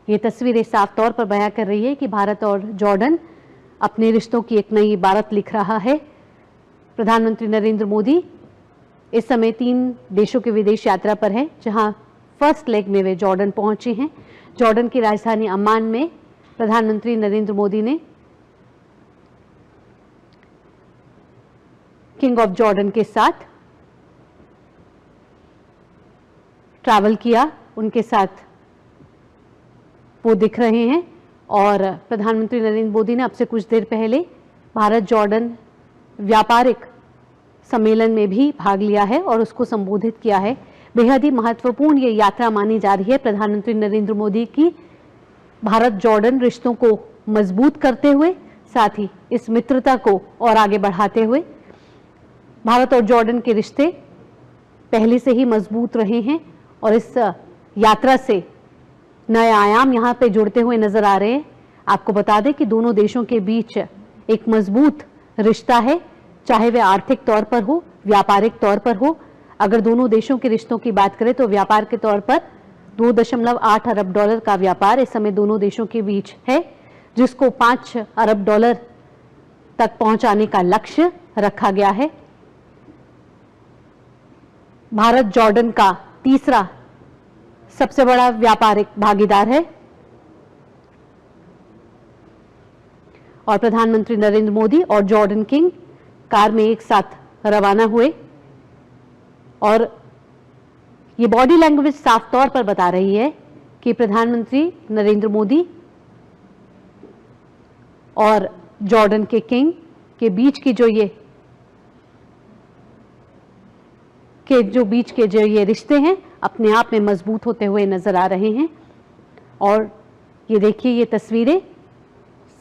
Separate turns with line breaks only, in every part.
ये तस्वीरें साफ तौर पर बयां कर रही है कि भारत और जॉर्डन अपने रिश्तों की एक नई इबारत लिख रहा है। प्रधानमंत्री नरेंद्र मोदी इस समय 3 देशों के विदेश यात्रा पर है, जहां फर्स्ट लेग में वे जॉर्डन पहुंचे हैं। जॉर्डन की राजधानी अम्मान में प्रधानमंत्री नरेंद्र मोदी ने किंग ऑफ जॉर्डन के साथ ट्रैवल किया, उनके साथ वो दिख रहे हैं। और प्रधानमंत्री नरेंद्र मोदी ने अब से कुछ देर पहले भारत जॉर्डन व्यापारिक सम्मेलन में भी भाग लिया है और उसको संबोधित किया है। बेहद ही महत्वपूर्ण ये यात्रा मानी जा रही है प्रधानमंत्री नरेंद्र मोदी की, भारत जॉर्डन रिश्तों को मजबूत करते हुए, साथ ही इस मित्रता को और आगे बढ़ाते हुए। भारत और जॉर्डन के रिश्ते पहले से ही मजबूत रहे हैं और इस यात्रा से नए आयाम यहाँ पे जुड़ते हुए नजर आ रहे हैं। आपको बता दें कि दोनों देशों के बीच एक मजबूत रिश्ता है, चाहे वह आर्थिक तौर पर हो, व्यापारिक तौर पर हो। अगर दोनों देशों के रिश्तों की बात करें तो व्यापार के तौर पर $2.8 अरब का व्यापार इस समय दोनों देशों के बीच है, जिसको $5 अरब तक पहुंचाने का लक्ष्य रखा गया है। भारत जॉर्डन का तीसरा सबसे बड़ा व्यापारिक भागीदार है और प्रधानमंत्री नरेंद्र मोदी और जॉर्डन किंग कार में एक साथ रवाना हुए। और ये बॉडी लैंग्वेज साफ तौर पर बता रही है कि प्रधानमंत्री नरेंद्र मोदी और जॉर्डन के किंग के बीच की जो ये रिश्ते हैं अपने आप में मजबूत होते हुए नजर आ रहे हैं। और ये देखिए, ये तस्वीरें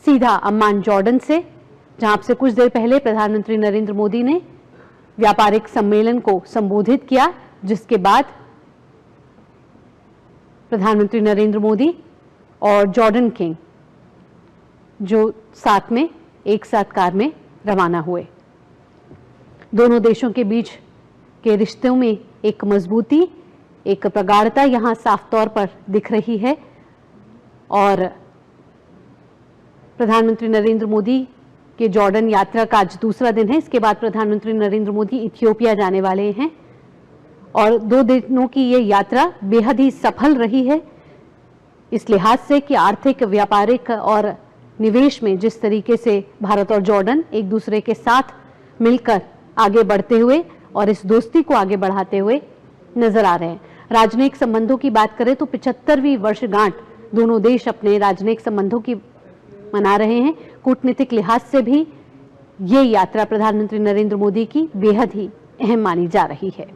सीधा अम्मान जॉर्डन से, जहां से कुछ देर पहले प्रधानमंत्री नरेंद्र मोदी ने व्यापारिक सम्मेलन को संबोधित किया, जिसके बाद प्रधानमंत्री नरेंद्र मोदी और जॉर्डन किंग जो साथ में एक साथ कार में रवाना हुए। दोनों देशों के बीच के रिश्तों में एक मजबूती, एक प्रगाढ़ता यहां साफ तौर पर दिख रही है। और प्रधानमंत्री नरेंद्र मोदी के जॉर्डन यात्रा का आज दूसरा दिन है। इसके बाद प्रधानमंत्री नरेंद्र मोदी इथियोपिया जाने वाले हैं और 2 दिनों की ये यात्रा बेहद ही सफल रही है, इस लिहाज से कि आर्थिक, व्यापारिक और निवेश में जिस तरीके से भारत और जॉर्डन एक दूसरे के साथ मिलकर आगे बढ़ते हुए और इस दोस्ती को आगे बढ़ाते हुए नजर आ रहे हैं। राजनयिक संबंधों की बात करें तो 75वीं वर्षगांठ दोनों देश अपने राजनयिक संबंधों की मना रहे हैं। कूटनीतिक लिहाज से भी ये यात्रा प्रधानमंत्री नरेंद्र मोदी की बेहद ही अहम मानी जा रही है।